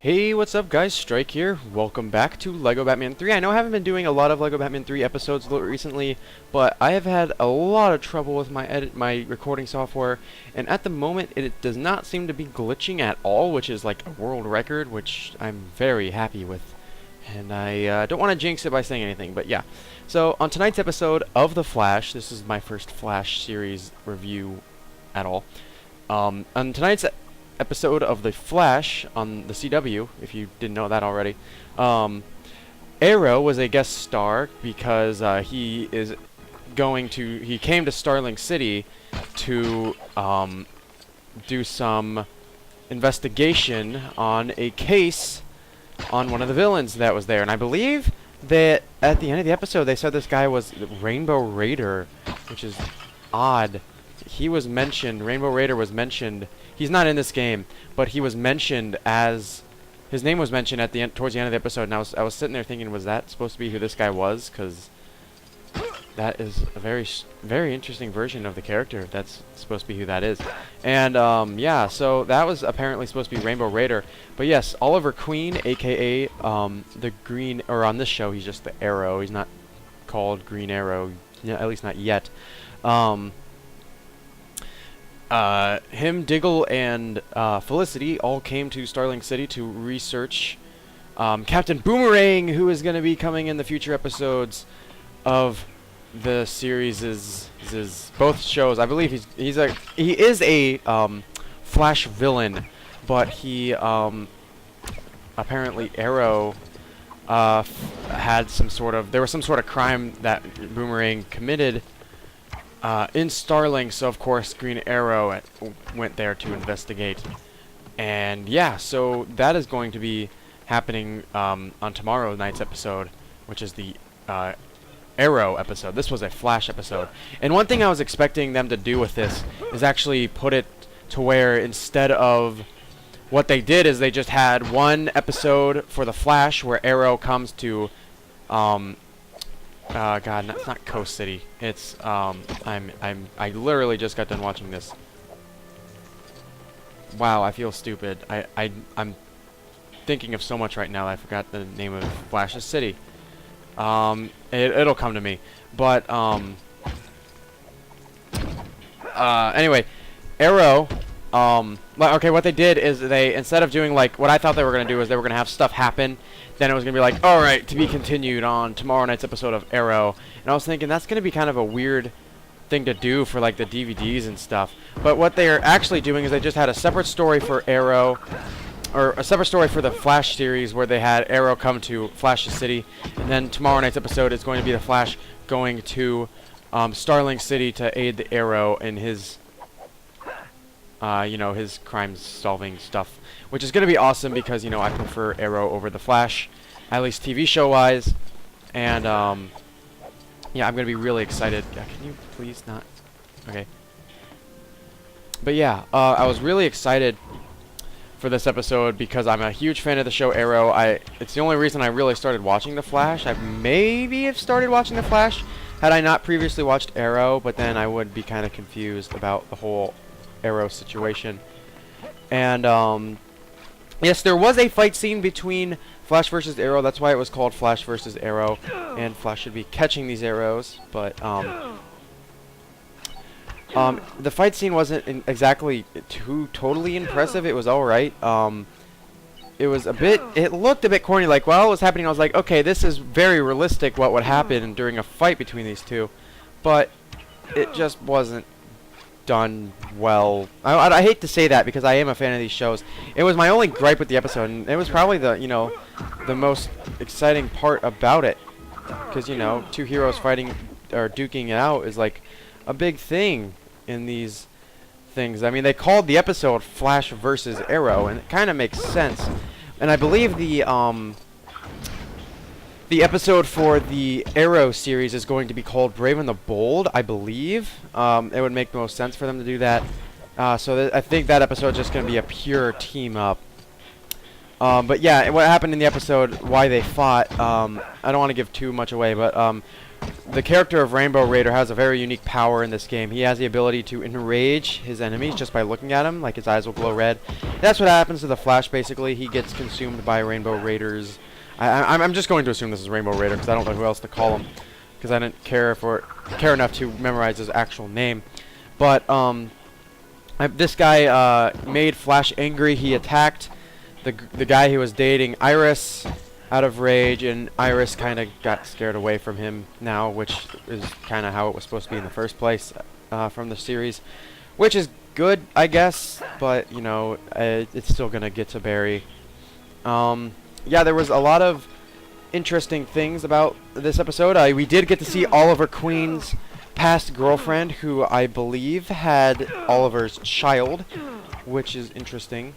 Hey, what's up guys? Strike here. Welcome back to LEGO Batman 3. I know I haven't been doing a lot of LEGO Batman 3 episodes recently, but I have had a lot of trouble with my recording software, and at the moment it does not seem to be glitching at all, which is like a world record, which I'm very happy with. And I don't want to jinx it by saying anything, but yeah. So, on tonight's episode of The Flash, this is my first Flash series review at all. On tonight's episode of The Flash on the CW, if you didn't know that already, Arrow was a guest star because he came to Starling City to do some investigation on a case on one of the villains that was there, and I believe that at the end of the episode they said this guy was Rainbow Raider, which is odd. He was mentioned, Rainbow Raider was mentioned. He's not in this game, but he was mentioned as, his name was mentioned at the end, towards the end of the episode, and I was sitting there thinking, was that supposed to be who this guy was? Because that is a very interesting version of the character. That's supposed to be who that is. And yeah, so that was apparently supposed to be Rainbow Raider. But yes, Oliver Queen, aka the Green, or on this show he's just the Arrow. He's not called Green Arrow, at least not yet. Him, Diggle, and Felicity all came to Starling City to research Captain Boomerang, who is going to be coming in the future episodes of the series. Is both shows. I believe he is a Flash villain, but he apparently Arrow had there was some sort of crime that Boomerang committed in Starling, so of course Green Arrow went there to investigate. And yeah, so that is going to be happening on tomorrow night's episode, which is the Arrow episode. This was a Flash episode. And one thing I was expecting them to do with this is actually put it to where instead of what they did is they just had one episode for the Flash where Arrow comes to God, it's not Coast City. It's I literally just got done watching this. Wow, I feel stupid. I'm thinking of so much right now that I forgot the name of Flash's city. It'll come to me. But anyway, Arrow. Okay, what they did is they, instead of doing like what I thought they were gonna do, is they were gonna have stuff happen. Then it was going to be like, alright, to be continued on tomorrow night's episode of Arrow. And I was thinking, that's going to be kind of a weird thing to do for, like, the DVDs and stuff. But what they are actually doing is they just had a separate story for Arrow, or a separate story for the Flash series where they had Arrow come to Flash's city. And then tomorrow night's episode is going to be the Flash going to Starling City to aid the Arrow in his, his crime-solving stuff. Which is going to be awesome because, I prefer Arrow over the Flash, at least TV show-wise. And, yeah, I'm going to be really excited. Can you please not? Okay. But yeah, I was really excited for this episode because I'm a huge fan of the show Arrow. It's the only reason I really started watching The Flash. I maybe have started watching The Flash had I not previously watched Arrow, but then I would be kind of confused about the whole Arrow situation. And, yes, there was a fight scene between Flash versus Arrow. That's why it was called Flash versus Arrow. And Flash should be catching these arrows. But the fight scene wasn't exactly totally impressive. It was alright. It looked a bit corny. Like, while it was happening, I was like, okay, this is very realistic what would happen during a fight between these two. But it just wasn't done well. I hate to say that because I am a fan of these shows. It was my only gripe with the episode, and it was probably the most exciting part about it, because two heroes fighting or duking it out is like a big thing in these things. I mean, they called the episode Flash versus Arrow, and it kind of makes sense. And I believe the episode for the Arrow series is going to be called Brave and the Bold, I believe. It would make most sense for them to do that. So I think that episode is just going to be a pure team-up. But yeah, what happened in the episode, why they fought, I don't want to give too much away, but the character of Rainbow Raider has a very unique power in this game. He has the ability to enrage his enemies just by looking at him, like his eyes will glow red. That's what happens to the Flash, basically. He gets consumed by Rainbow Raiders. I'm just going to assume this is Rainbow Raider, because I don't know who else to call him, because I didn't care enough to memorize his actual name. But this guy made Flash angry. He attacked the guy who was dating Iris out of rage, and Iris kind of got scared away from him now, which is kind of how it was supposed to be in the first place from the series, which is good, I guess, but, you know, it's still going to get to Barry. Yeah, there was a lot of interesting things about this episode. We did get to see Oliver Queen's past girlfriend, who I believe had Oliver's child, which is interesting.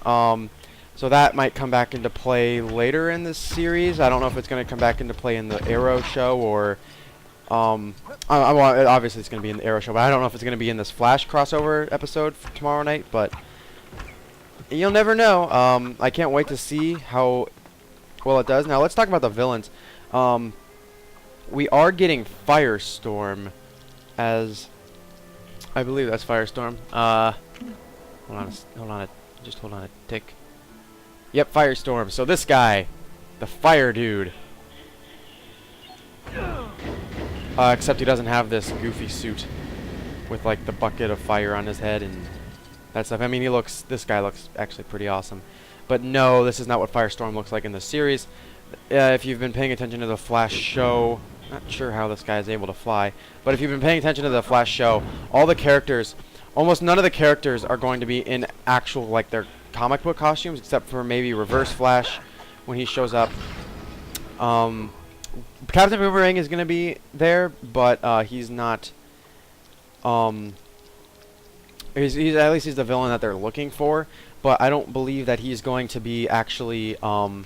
So that might come back into play later in this series. I don't know if it's going to come back into play in the Arrow show or... obviously it's going to be in the Arrow show, but I don't know if it's going to be in this Flash crossover episode for tomorrow night, but you'll never know. I can't wait to see how well it does. Now let's talk about the villains. We are getting Firestorm as... I believe that's Firestorm. Hold on a tick. Yep, Firestorm. So this guy, the fire dude. Except he doesn't have this goofy suit with like the bucket of fire on his head and that stuff. I mean, this guy looks actually pretty awesome. But no, this is not what Firestorm looks like in the series. If you've been paying attention to the Flash show, not sure how this guy is able to fly, but if you've been paying attention to the Flash show, all the characters, almost none of the characters are going to be in actual, like, their comic book costumes, except for maybe Reverse Flash when he shows up. Captain Boomerang is going to be there, but he's not... he's at least he's the villain that they're looking for, but I don't believe that he's going to be actually... I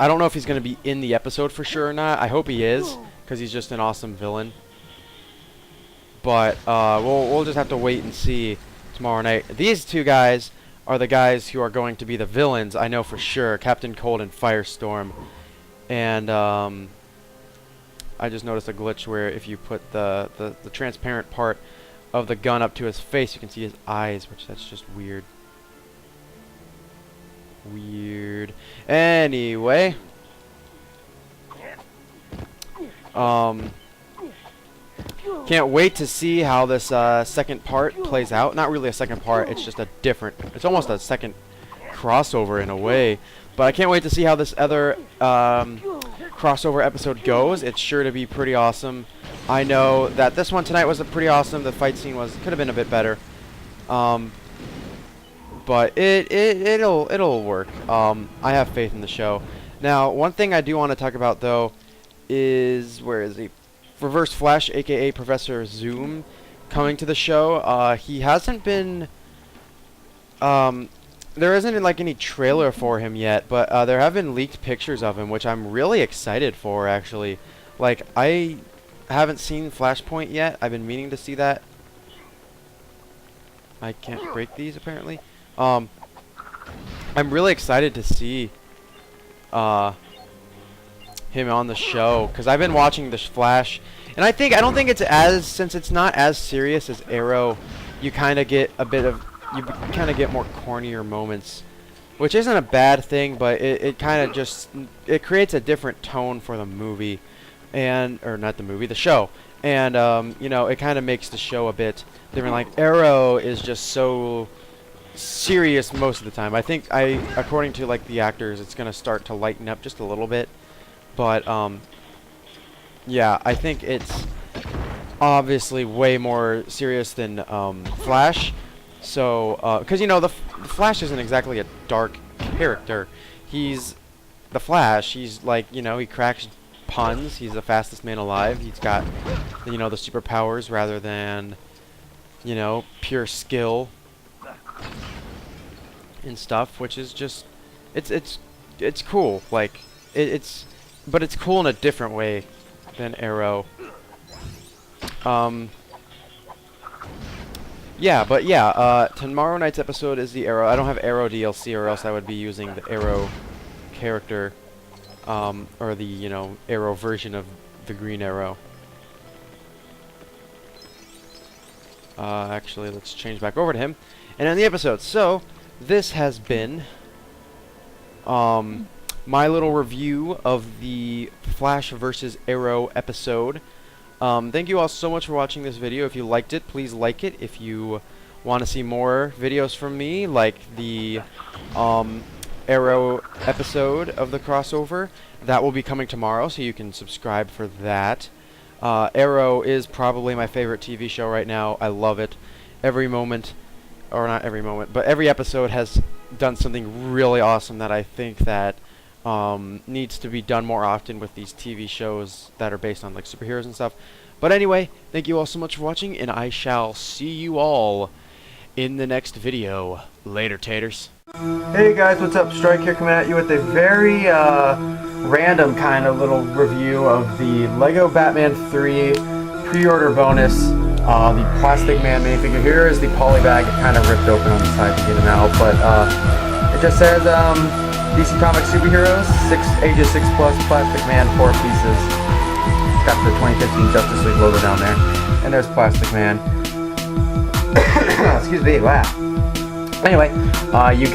don't know if he's going to be in the episode for sure or not. I hope he is, because he's just an awesome villain. But we'll just have to wait and see tomorrow night. These two guys are the guys who are going to be the villains, I know for sure. Captain Cold and Firestorm. And I just noticed a glitch where if you put the transparent part of the gun up to his face, you can see his eyes, which that's just weird. Weird. Anyway. Can't wait to see how this second part plays out. Not really a second part, it's just a different... It's almost a second crossover in a way. But I can't wait to see how this other crossover episode goes. It's sure to be pretty awesome. I know that this one tonight was pretty awesome. The fight scene could have been a bit better. But it'll work. I have faith in the show. Now, one thing I do want to talk about, though, is... Where is he? Reverse Flash, aka Professor Zoom, coming to the show. He hasn't been... there isn't like any trailer for him yet, but there have been leaked pictures of him, which I'm really excited for, actually. Like, I haven't seen Flashpoint yet. I've been meaning to see that. I can't break these, apparently. I'm really excited to see him on the show, because I've been watching the Flash, and I don't think it's as, since it's not as serious as Arrow, you kind of get a bit of, you kind of get more cornier moments, which isn't a bad thing, but it kind of just, it creates a different tone for the movie, or not the movie, the show, and you know, it kind of makes the show a bit different. Like, Arrow is just so serious most of the time. I think, according to like the actors, it's gonna start to lighten up just a little bit. But, yeah, I think it's obviously way more serious than Flash. So, because, you know, the Flash isn't exactly a dark character. He's the Flash. He's like, you know, he cracks puns. He's the fastest man alive. He's got, you know, the superpowers rather than, you know, pure skill and stuff, which is just, it's cool. Like, but it's cool in a different way than Arrow. Yeah, but yeah, tomorrow night's episode is the Arrow. I don't have Arrow DLC, or else I would be using the Arrow character, or the, you know, Arrow version of the Green Arrow. Actually, let's change back over to him. And in the episode, so, this has been, my little review of the Flash versus Arrow episode. Thank you all so much for watching this video. If you liked it, please like it. If you want to see more videos from me, like the Arrow episode of the crossover, that will be coming tomorrow, so you can subscribe for that. Arrow is probably my favorite TV show right now. I love it. Every moment, or not every moment, but every episode has done something really awesome that I think that needs to be done more often with these TV shows that are based on like superheroes and stuff. But anyway, thank you all so much for watching, and I shall see you all in the next video. Later, taters. Hey guys, what's up? Strike here, coming at you with a very random kind of little review of the Lego Batman 3 pre-order bonus. The Plastic Man minifigure. Here is the poly bag. It kind of ripped open on the side to get him out, but it just says DC Comics Superheroes, ages 6 plus, Plastic Man, 4 pieces. It's got the 2015 Justice League logo down there, and there's Plastic Man. Excuse me, wow. Anyway, you get